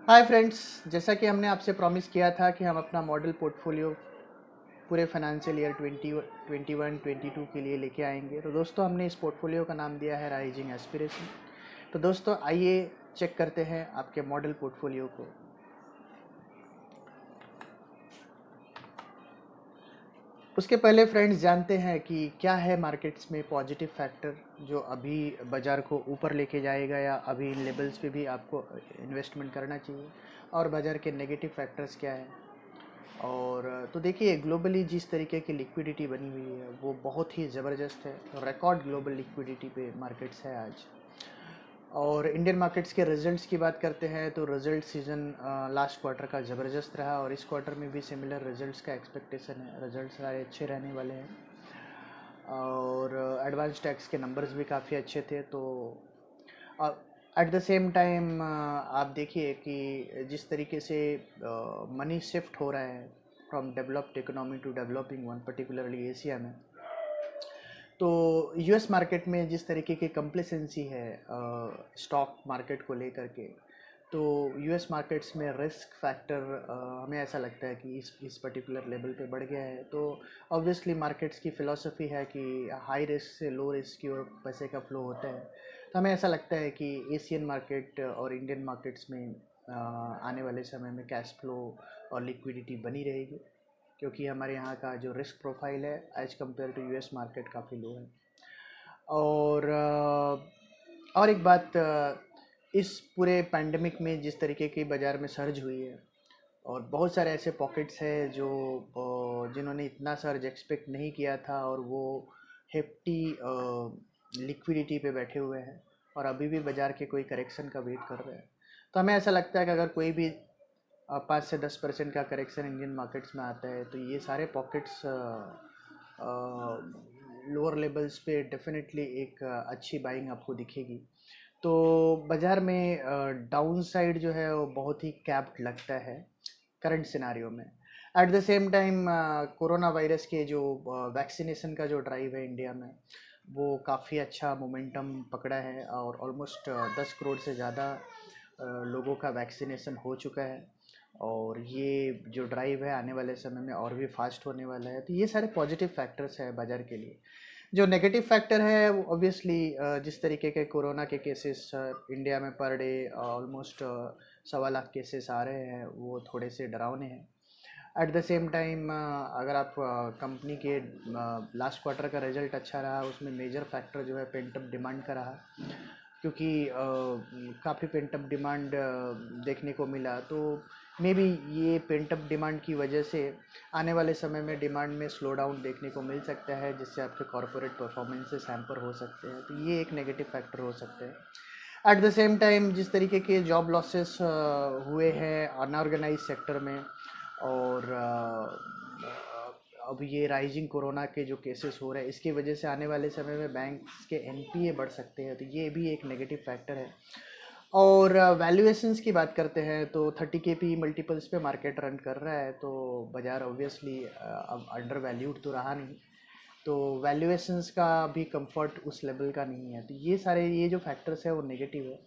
Hi friends, जैसा कि हमने आपसे प्रॉमिस किया था कि हम अपना मॉडल पोर्टफोलियो पूरे फाइनेंशियल ईयर 2021-22 के लिए लेके आएंगे। तो दोस्तों, हमने इस पोर्टफोलियो का नाम दिया है राइजिंग एस्पिरेशन। तो दोस्तों, आइए चेक करते हैं आपके मॉडल पोर्टफोलियो को। उसके पहले फ्रेंड्स जानते हैं कि क्या है मार्केट्स में पॉजिटिव फैक्टर जो अभी बाज़ार को ऊपर लेके जाएगा या अभी इन लेवल्स पे भी आपको इन्वेस्टमेंट करना चाहिए, और बाज़ार के नेगेटिव फैक्टर्स क्या है। और तो देखिए, ग्लोबली जिस तरीके की लिक्विडिटी बनी हुई है वो बहुत ही ज़बरदस्त है। रिकॉर्ड ग्लोबल लिक्विडिटी पे मार्केट्स है आज। और इंडियन मार्केट्स के रिजल्ट्स की बात करते हैं तो रिजल्ट सीजन लास्ट क्वार्टर का ज़बरदस्त रहा, और इस क्वार्टर में भी सिमिलर रिजल्ट्स का एक्सपेक्टेशन है। रिजल्ट्स सारे अच्छे रहने वाले हैं, और एडवांस टैक्स के नंबर्स भी काफ़ी अच्छे थे। तो एट द सेम टाइम आप देखिए कि जिस तरीके से मनी शिफ्ट हो रहा है from developed economy to developing one, particularly Asia में, तो यूएस मार्केट में जिस तरीके की कंप्लेसेंसी है स्टॉक मार्केट को लेकर के, तो यूएस मार्केट्स में रिस्क फैक्टर हमें ऐसा लगता है कि इस पर्टिकुलर लेवल पे बढ़ गया है। तो ऑब्वियसली मार्केट्स की फ़िलॉसफी है कि हाई रिस्क से लो रिस्क की ओर पैसे का फ्लो होता है। तो हमें ऐसा लगता है कि एशियन मार्केट और इंडियन मार्केट्स में आने वाले समय में कैश फ्लो और लिक्विडिटी बनी रहेगी, क्योंकि हमारे यहाँ का जो रिस्क प्रोफाइल है as compared to US market काफ़ी लो है। और एक बात, इस पूरे पैंडमिक में जिस तरीके की बाज़ार में सर्ज हुई है, और बहुत सारे ऐसे पॉकेट्स हैं जो जिन्होंने इतना सर्ज एक्सपेक्ट नहीं किया था, और वो हेफ्टी लिक्विडिटी पे बैठे हुए हैं और अभी भी बाज़ार के कोई करेक्शन का वेट कर रहे हैं। तो हमें ऐसा लगता है कि अगर कोई भी 5 से 10% का करेक्शन इंडियन मार्केट्स में आता है तो ये सारे पॉकेट्स लोअर लेवल्स पे डेफिनेटली एक अच्छी बाइंग आपको दिखेगी। तो बाज़ार में डाउन साइड जो है वो बहुत ही कैप्ड लगता है करंट सिनारियो में। At the same time corona virus के जो वैक्सीनेशन का जो ड्राइव है इंडिया में, वो काफ़ी अच्छा मोमेंटम पकड़ा है, और ऑलमोस्ट 10 करोड़ से ज़्यादा लोगों का वैक्सीनेशन हो चुका है। और ये जो ड्राइव है आने वाले समय में और भी फास्ट होने वाला है। तो ये सारे पॉजिटिव फैक्टर्स है बाज़ार के लिए। जो नेगेटिव फैक्टर है वो ऑब्वियसली जिस तरीके के कोरोना के केसेस इंडिया में per day almost 1.25 lakh cases आ रहे हैं, वो थोड़े से डरावने हैं। एट द सेम टाइम अगर आप कंपनी के लास्ट क्वार्टर का रिजल्ट अच्छा रहा, उसमें मेजर फैक्टर जो है पेंटअप डिमांड का रहा, क्योंकि काफ़ी पेंटअप डिमांड देखने को मिला। तो मे बी ये पेंटअप डिमांड की वजह से आने वाले समय में डिमांड में स्लो डाउन देखने को मिल सकता है, जिससे आपके कॉरपोरेट परफॉर्मेंसेस हैम्पर हो सकते हैं। तो ये एक नेगेटिव फैक्टर हो सकते हैं। एट द सेम टाइम जिस तरीके के जॉब लॉसेस हुए हैं अनऑर्गेनाइज सेक्टर में, और अब ये राइजिंग कोरोना के जो केसेस हो रहे हैं, इसकी वजह से आने वाले समय में बैंक्स के एनपीए बढ़ सकते हैं। तो ये भी एक नेगेटिव फैक्टर है। और वैल्यूएशंस की बात करते हैं तो 30 के पी मल्टीपल्स पे मार्केट रन कर रहा है, तो बाज़ार ऑब्वियसली अब अंडर वैल्यूड तो रहा नहीं। तो वैल्यूएशंस का भी कंफर्ट उस लेवल का नहीं है। तो ये जो फैक्टर्स है वो नेगेटिव है।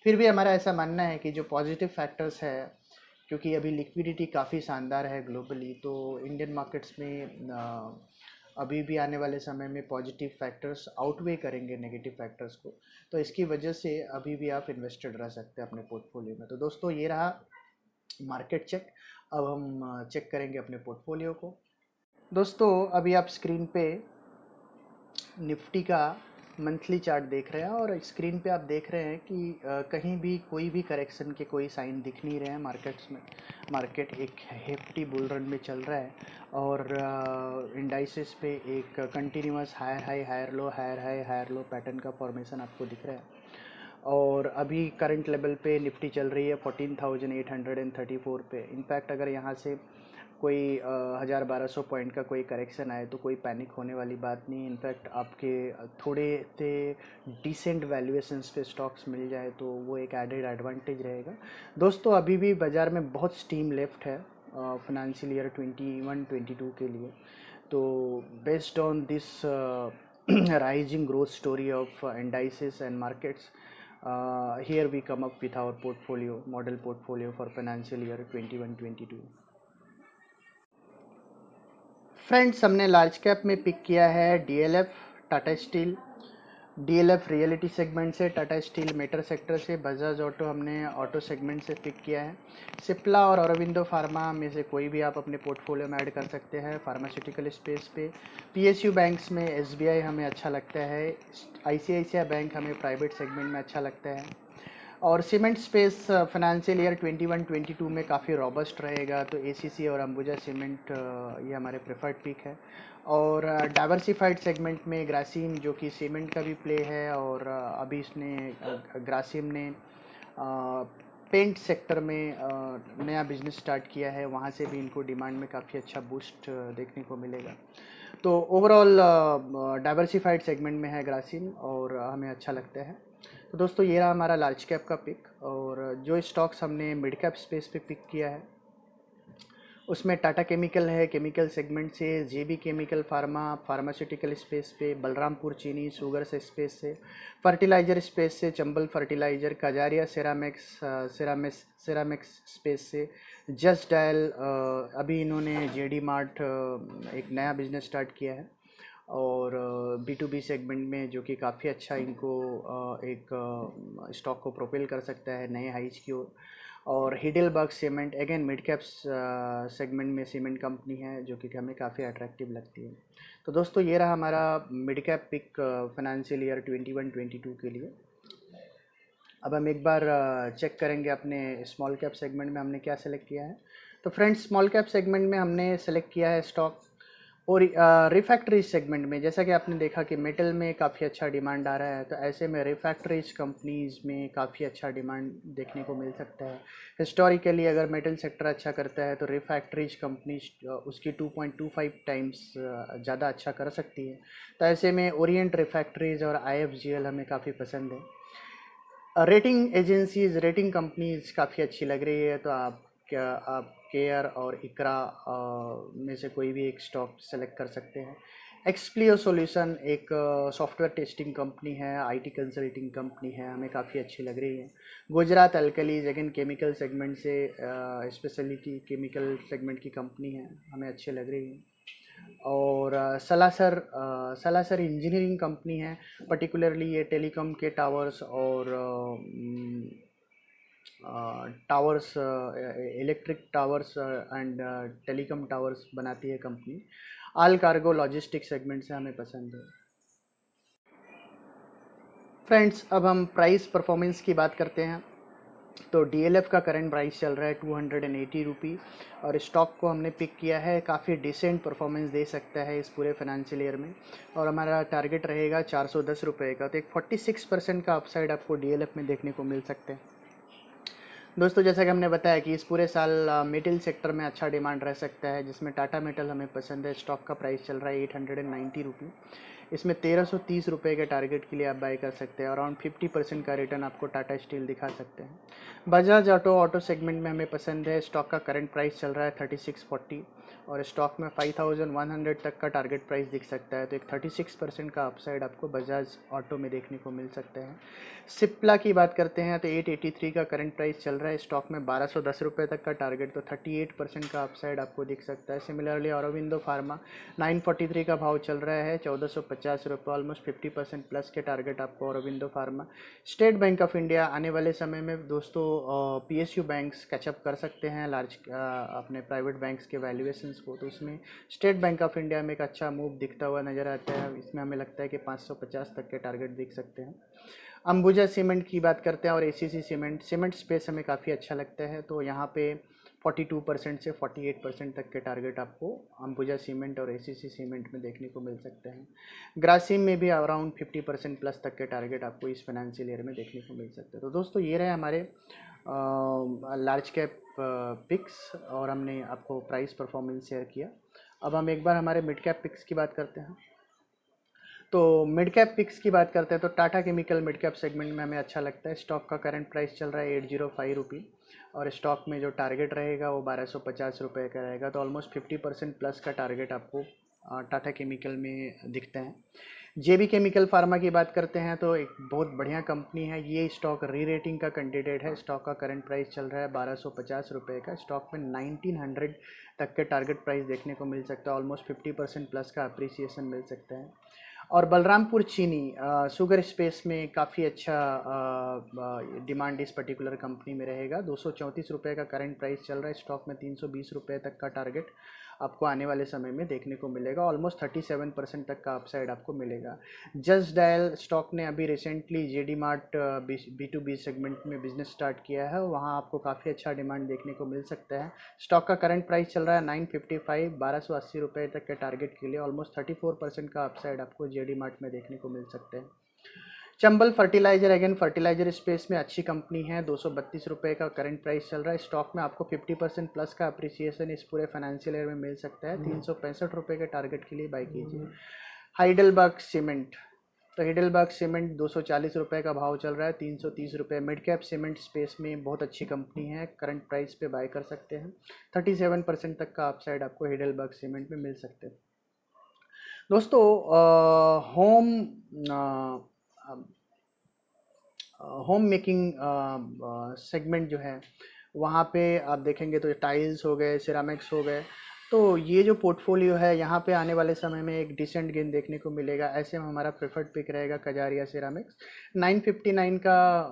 फिर भी हमारा ऐसा मानना है कि जो पॉजिटिव फैक्टर्स है, क्योंकि अभी लिक्विडिटी काफ़ी शानदार है ग्लोबली, तो इंडियन मार्केट्स में अभी भी आने वाले समय में पॉजिटिव फैक्टर्स आउटवे करेंगे नेगेटिव फैक्टर्स को। तो इसकी वजह से अभी भी आप इन्वेस्टेड रह सकते हैं अपने पोर्टफोलियो में। तो दोस्तों, ये रहा मार्केट चेक। अब हम चेक करेंगे अपने पोर्टफोलियो को। दोस्तों, अभी आप स्क्रीन पे निफ्टी का मंथली चार्ट देख रहे हैं, और स्क्रीन पे आप देख रहे हैं कि कहीं भी कोई भी करेक्शन के कोई साइन दिख नहीं रहे हैं मार्केट्स में। मार्केट एक हेफ्टी बुल रन में चल रहा है, और इंडाइसेस पे एक continuous higher high higher low higher high higher low pattern का फॉर्मेशन आपको दिख रहा है। और अभी करंट लेवल पे निफ्टी चल रही है 14,834 पे। इनफैक्ट अगर यहाँ से कोई 1,000-1,200 पॉइंट का कोई करेक्शन आए तो कोई पैनिक होने वाली बात नहीं। इनफैक्ट आपके थोड़े से डिसेंट वैल्यूएशंस पे स्टॉक्स मिल जाए तो वो एक एडेड एडवांटेज रहेगा। दोस्तों, अभी भी बाज़ार में बहुत स्टीम लेफ्ट है फाइनेंशियल ईयर 21-22 के लिए। तो based on this rising growth story of indices and markets, here we come up with our portfolio, model portfolio for financial year 21-22. Friends, हमने लार्ज कैप में पिक किया है DLF, Tata steel, DLF reality segment से, Tata steel metal sector से, Bajaj auto हमने auto segment से pick किया है। सिप्ला और औरोबिंदो फार्मा में से कोई भी आप अपने पोर्टफोलियो में ऐड कर सकते हैं फार्मास्यूटिकल स्पेस पे। पीएसयू बैंक्स में एसबीआई हमें अच्छा लगता है, आईसीआईसीआई बैंक हमें प्राइवेट सेगमेंट में अच्छा लगता है। और सीमेंट स्पेस फाइनेंशियल ईयर 21-22 में काफ़ी रॉबस्ट रहेगा, तो एसीसी और अंबुजा सीमेंट ये हमारे प्रेफर्ड पिक है। और डाइवर्सिफाइड सेगमेंट में ग्रासिम, जो कि सीमेंट का भी प्ले है, और अभी इसने ग्रासिम ने पेंट सेक्टर में नया बिजनेस स्टार्ट किया है, वहाँ से भी इनको डिमांड में काफ़ी अच्छा बूस्ट देखने को मिलेगा। तो ओवरऑल डाइवर्सिफाइड सेगमेंट में है ग्रासिम और हमें अच्छा लगता है। तो दोस्तों, ये रहा हमारा लार्ज कैप का पिक। और जो स्टॉक्स हमने मिड कैप स्पेस पे पिक किया है उसमें टाटा केमिकल है, केमिकल सेगमेंट से, जेबी केमिकल फार्मा फार्मास्यूटिकल स्पेस पे, बलरामपुर चीनी शुगर से स्पेस से, फर्टिलाइजर स्पेस से Chambal fertilizer, Kajaria ceramics space से, जस्ट डायल, अभी इन्होंने जेडी मार्ट एक नया बिजनेस स्टार्ट किया है और B2B सेगमेंट में, जो कि काफ़ी अच्छा इनको एक स्टॉक को प्रोपेल कर सकता है नए हाइज की ओर। और Heidelberg cement again mid cap segment में सीमेंट कंपनी है, जो कि हमें काफ़ी अट्रैक्टिव लगती है। तो दोस्तों, ये रहा हमारा mid cap pick financial year 21-22 के लिए। अब हम एक बार चेक करेंगे अपने स्मॉल कैप सेगमेंट में हमने क्या सेलेक्ट किया है। तो फ्रेंड्स, स्मॉल कैप सेगमेंट में हमने सेलेक्ट किया है स्टॉक और रिफैक्ट्रीज सेगमेंट में। जैसा कि आपने देखा कि मेटल में काफ़ी अच्छा डिमांड आ रहा है, तो ऐसे में रिफैक्ट्रीज कंपनीज़ में काफ़ी अच्छा डिमांड देखने को मिल सकता है। हिस्टोरिकली अगर मेटल सेक्टर अच्छा करता है तो रिफैक्ट्रीज कंपनीज उसकी 2.25 टाइम्स ज़्यादा अच्छा कर सकती है। तो ऐसे में ओरिएंट रिफैक्ट्रीज और IFGL हमें काफ़ी पसंद है। रेटिंग एजेंसीज, रेटिंग कंपनीज काफ़ी अच्छी लग रही है, तो आप केयर और इकरा में से कोई भी एक स्टॉक सेलेक्ट कर सकते हैं। एक्सप्लियो सॉल्यूशन एक सॉफ्टवेयर टेस्टिंग कंपनी है, IT कंसल्टिंग कंपनी है, हमें काफ़ी अच्छी लग रही है। Gujarat alkalis again chemical segment से, स्पेशलिटी केमिकल सेगमेंट की कंपनी है, हमें अच्छी लग रही है। और सलासर इंजीनियरिंग कंपनी है, पर्टिकुलरली ये टेलीकॉम के टावर्स और towers, electric towers and telecom towers बनाती है कंपनी। आल कार्गो लॉजिस्टिक सेगमेंट से हमें पसंद है। फ्रेंड्स, अब हम प्राइस परफॉर्मेंस की बात करते हैं। तो DLF का करंट प्राइस चल रहा है 280 रुपी और स्टॉक को हमने पिक किया है, काफ़ी डिसेंट परफॉर्मेंस दे सकता है इस पूरे फाइनेंशियल ईयर में, और हमारा टारगेट रहेगा 410 रुपये का। तो एक 46% का अपसाइड आपको DLF में देखने को मिल सकते हैं। दोस्तों, जैसा कि हमने बताया कि इस पूरे साल मेटल सेक्टर में अच्छा डिमांड रह सकता है, जिसमें टाटा मेटल हमें पसंद है। स्टॉक का प्राइस चल रहा है 890 रुपी। इसमें 1330 रुपये के टारगेट के लिए आप बाय कर सकते हैं। अराउंड 50% का रिटर्न आपको टाटा स्टील दिखा सकते हैं। बजाज ऑटो सेगमेंट में हमें पसंद है। स्टॉक का करंट प्राइस चल रहा है 3640 और स्टॉक में 5100 तक का टारगेट प्राइस दिख सकता है। तो एक 36% का अपसाइड आपको बजाज ऑटो में देखने को मिल सकता है। सिप्ला की बात करते हैं तो 883 का करंट प्राइस चल रहा है। स्टॉक में 1210 रुपये तक का टारगेट, तो 38% का अपसाइड आपको दिख सकता है। सिमिलरली औरोबिंदो फार्मा 943 का भाव चल रहा है, 1450 रुपये, ऑलमोस्ट 50% प्लस के टारगेट आपको Aurobindo pharma. State bank of India आने वाले समय में दोस्तों PSU बैंक्स कैचअप कर सकते हैं लार्ज अपने प्राइवेट बैंक्स के वैल्यूएशंस को, तो उसमें स्टेट बैंक ऑफ इंडिया में एक अच्छा मूव दिखता हुआ नज़र आता है। इसमें हमें लगता है कि 550 तक के टारगेट दिख सकते हैं। अंबुजा सीमेंट की बात करते हैं और ACC सीमेंट स्पेस हमें काफ़ी अच्छा लगता है, तो यहाँ पे 42% से 48% तक के टारगेट आपको अंबुजा सीमेंट और ACC सीमेंट में देखने को मिल सकते हैं। ग्रासिम में भी अराउंड 50% प्लस तक के टारगेट आपको इस फाइनेंशियल ईयर में देखने को मिल सकते हैं। तो दोस्तों, ये रहे हमारे लार्ज कैप पिक्स और हमने आपको प्राइस परफॉर्मेंस शेयर किया। अब हम एक बार हमारे मिड कैप पिक्स की बात करते हैं। तो मिड कैप पिक्स की बात करते हैं तो Tata chemical mid cap segment में हमें अच्छा लगता है। स्टॉक का करंट प्राइस चल रहा है 805 रुपी और स्टॉक में जो टारगेट रहेगा वो 1250 रुपये का रहेगा, तो ऑलमोस्ट 50% प्लस का टारगेट आपको टाटा केमिकल में दिखता है। जेबी केमिकल फार्मा की बात करते हैं तो एक बहुत बढ़िया कंपनी है। ये स्टॉक री रेटिंग का कैंडिडेट है। स्टॉक का करंट प्राइस चल रहा है 1250 रुपये का। स्टॉक में 1900 तक के टारगेट प्राइस देखने को मिल सकता है। ऑलमोस्ट 50% प्लस का अप्रिसिएशन मिल सकता है। और बलरामपुर चीनी शुगर स्पेस में काफ़ी अच्छा डिमांड इस पर्टिकुलर कंपनी में रहेगा। 234 रुपये का करंट प्राइस चल रहा है। स्टॉक में 320 रुपये तक का टारगेट आपको आने वाले समय में देखने को मिलेगा। ऑलमोस्ट 37% तक का अपसाइड आपको मिलेगा। जस्ट डायल स्टॉक ने अभी recently JD mart B2B segment में बिजनेस स्टार्ट किया है, वहाँ आपको काफ़ी अच्छा डिमांड देखने को मिल सकता है। स्टॉक का करंट प्राइस चल रहा है 955, 1280 रुपये तक के टारगेट के लिए। ऑलमोस्ट 34% का अपसाइड आपको जेडी मार्ट में देखने को मिल सकते हैं। Chambal fertilizer, again fertilizer space में अच्छी कंपनी है। 232 रुपये का करंट प्राइस चल रहा है। स्टॉक में आपको 50% प्लस का अप्रिसिएशन इस पूरे फाइनेंशियल ईयर में मिल सकता है। 365 रुपये के टारगेट के लिए बाई कीजिए। हाइडलबर्ग सीमेंट, तो हाइडलबर्ग सीमेंट 240 रुपये का भाव चल रहा है। 330 रुपये। मिड कैप सीमेंट स्पेस में बहुत अच्छी कंपनी है, करंट प्राइस पे बाय कर सकते हैं। 37% तक का अपसाइड आपको हाइडलबर्ग सीमेंट में मिल सकते हैं। दोस्तों होम मेकिंग सेगमेंट जो है वहाँ पे आप देखेंगे तो टाइल्स हो गए, सिरामिक्स हो गए, तो ये जो पोर्टफोलियो है यहाँ पे आने वाले समय में एक डिसेंट गेन देखने को मिलेगा। ऐसे में हमारा प्रेफर्ड पिक रहेगा कजारिया सिरामिक्स। 959 का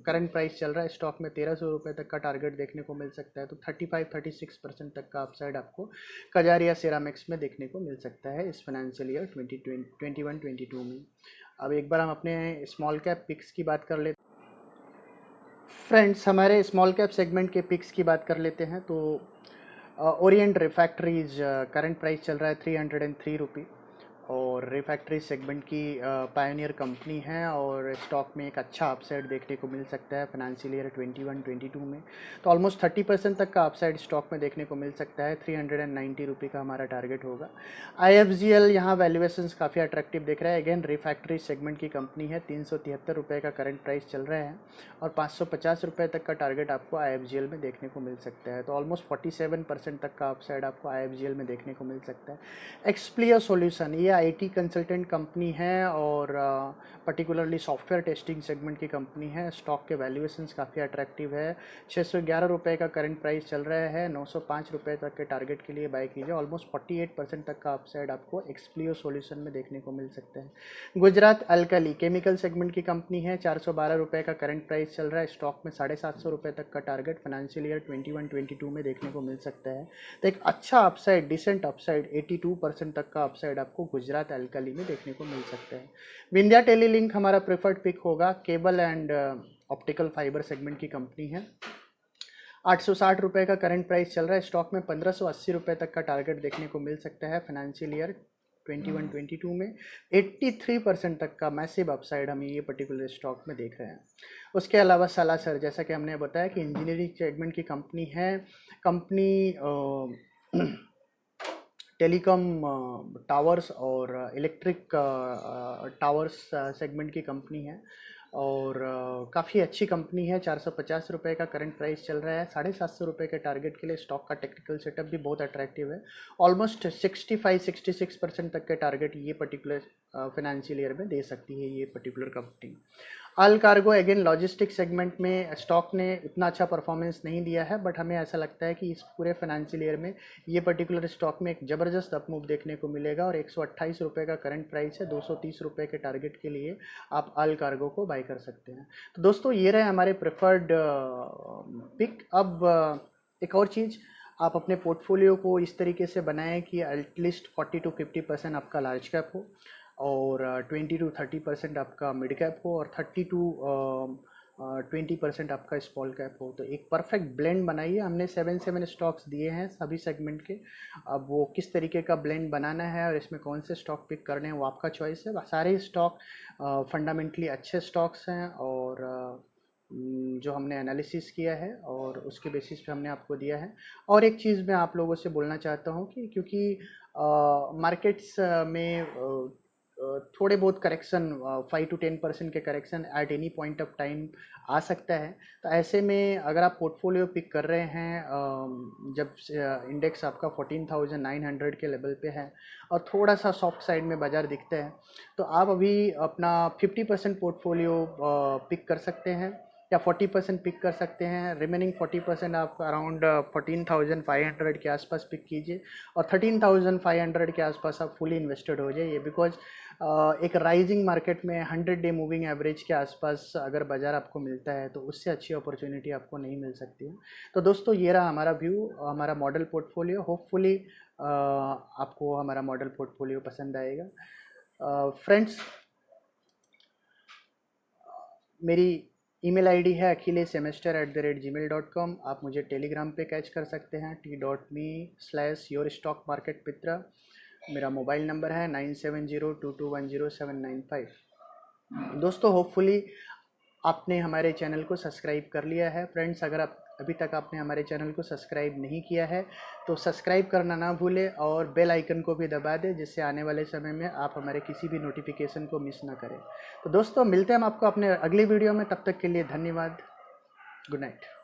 करंट प्राइस चल रहा है। स्टॉक में 1300 रुपये तक का टारगेट देखने को मिल सकता है। तो 35-36% तक का अपसाइड आपको कजारिया सिरामिक्स में देखने को मिल सकता है इस फाइनेंशियल ईयर 2021-22 में। अब एक बार हम अपने स्मॉल कैप पिक्स की बात कर लेते फ्रेंड्स, हमारे स्मॉल कैप सेगमेंट के पिक्स की बात कर लेते हैं। तो ओरिएंट रिफैक्ट्रीज करंट प्राइस चल रहा है 303 रुपी, और रिफैक्ट्री सेगमेंट की पायोनियर कंपनी है और स्टॉक में एक अच्छा अपसाइड देखने को मिल सकता है फाइनेंशियल ईयर 21-22 में। तो ऑलमोस्ट 30% तक का अपसाइड स्टॉक में देखने को मिल सकता है। 390 रुपी का हमारा टारगेट होगा। IFGL यहाँ वैल्यूएशंस काफ़ी अट्रैक्टिव दिख रहा है। अगेन रिफैक्ट्री सेगमेंट की कंपनी है। 373 रुपये का करंट प्राइस चल रहा है और 550 रुपये तक का टारगेट आपको IFGL में देखने को मिल सकता है। तो ऑलमोस्ट 47% तक का अपसाइड आपको IFGL में देखने को मिल सकता है। एक्सप्लियर सॉल्यूशन, ये IT कंसल्टेंट कंपनी है और पर्टिकुलरली सॉफ्टवेयर टेस्टिंग सेगमेंट की कंपनी है। स्टॉक के वैल्यूएशंस काफ़ी अट्रैक्टिव है। 611 रुपये का करंट प्राइस चल रहा है। 905 रुपये तक के टारगेट के लिए बाय कीजिए। ऑलमोस्ट 48% तक का अपसाइड आपको एक्सप्लियर सॉल्यूशन में देखने को मिल सकता है। गुजरात अल्कली केमिकल सेगमेंट की कंपनी है। 412 रुपये का करंट प्राइस चल रहा है। स्टॉक में 750 रुपये तक का टारगेट फाइनेंशियल ईयर 21-22 में देखने को मिल सकता है। तो एक अच्छा अपसाइड, डिसेंट अपसाइड 82% तक का अपसाइड आपको गुजरात अल्कली में देखने को मिल सकता है। विंध्या टेलीलिंक हमारा प्रेफर्ड पिक होगा। Cable and optical fibre segment की कंपनी है। 860 रुपये का करंट प्राइस चल रहा है। स्टॉक में 1580 रुपये तक का टारगेट देखने को मिल सकता है फाइनेंशियल ईयर 21-22 में। 83% तक का मैसिव अपसाइड हम ये पर्टिकुलर स्टॉक में देख रहे हैं। उसके अलावा सलासर, जैसा कि हमने बताया कि इंजीनियरिंग सेगमेंट की कंपनी है। कंपनी टेलीकॉम टावर्स और इलेक्ट्रिक टावर्स सेगमेंट की कंपनी है और काफ़ी अच्छी कंपनी है। 450 रुपये का करंट प्राइस चल रहा है। 750 रुपये के टारगेट के लिए स्टॉक का टेक्निकल सेटअप भी बहुत अट्रैक्टिव है। ऑलमोस्ट 65-66% तक के टारगेट ये पर्टिकुलर फाइनेंशियल ईयर में दे सकती है ये पर्टिकुलर कंपनी। अल कार्गो, अगेन लॉजिस्टिक सेगमेंट में स्टॉक ने इतना अच्छा परफॉर्मेंस नहीं दिया है, बट हमें ऐसा लगता है कि इस पूरे फाइनेंशियल ईयर में ये पर्टिकुलर स्टॉक में एक ज़बरदस्त अप मूव देखने को मिलेगा और 128 रुपये का करंट प्राइस है। 230 रुपये के टारगेट के लिए आप अल कार्गो को बाय कर सकते हैं। तो दोस्तों ये रहे हमारे प्रेफर्ड पिक। अब एक और चीज़, आप अपने पोर्टफोलियो को इस तरीके से बनाएं कि एटलीस्ट 40-50% आपका लार्ज कैप हो और 20-30% आपका मिड कैप हो और 30-20% आपका स्मॉल कैप हो। तो एक परफेक्ट ब्लेंड बनाइए। हमने 7 स्टॉक्स दिए हैं सभी सेगमेंट के। अब वो किस तरीके का ब्लेंड बनाना है और इसमें कौन से स्टॉक पिक करने हैं वो आपका चॉइस है। सारे स्टॉक फंडामेंटली अच्छे स्टॉक्स हैं और जो हमने एनालिसिस किया है और उसके बेसिस पे हमने आपको दिया है। और एक चीज़ मैं आप लोगों से बोलना चाहता हूँ कि क्योंकि मार्केट्स में थोड़े बहुत करेक्शन 5 to 10% के correction at any point of time आ सकता है। तो ऐसे में अगर आप पोर्टफोलियो पिक कर रहे हैं जब इंडेक्स आपका 14,900 के लेवल पे है और थोड़ा सा सॉफ्ट साइड में बाज़ार दिखता है, तो आप अभी अपना 50% पोर्टफोलियो पिक कर सकते हैं या 40% पिक कर सकते हैं। रिमेनिंग 40% आप अराउंड 14,500 के आसपास पिक कीजिए और 13,500 के आसपास आप फुली इन्वेस्टेड हो जाइए। बिकॉज एक राइजिंग मार्केट में 100 डे मूविंग एवरेज के आसपास अगर बाज़ार आपको मिलता है तो उससे अच्छी अपॉर्चुनिटी आपको नहीं मिल सकती है। तो दोस्तों ये रहा हमारा व्यू, हमारा मॉडल पोर्टफोलियो। होपफुली आपको हमारा मॉडल पोर्टफोलियो पसंद आएगा। फ्रेंड्स, मेरी ईमेल आईडी है akhilesemester@gmail.com। आप मुझे टेलीग्राम पे कैच कर सकते हैं t.me/yourstockmarketmitra। मेरा मोबाइल नंबर है 9702210795। दोस्तों होपफुली आपने हमारे चैनल को सब्सक्राइब कर लिया है। फ्रेंड्स, अगर आप अभी तक आपने हमारे चैनल को सब्सक्राइब नहीं किया है तो सब्सक्राइब करना ना भूलें और बेल आइकन को भी दबा दें, जिससे आने वाले समय में आप हमारे किसी भी नोटिफिकेशन को मिस ना करें। तो दोस्तों मिलते हैं हम आपको अपने अगले वीडियो में, तब तक के लिए धन्यवाद। Good night.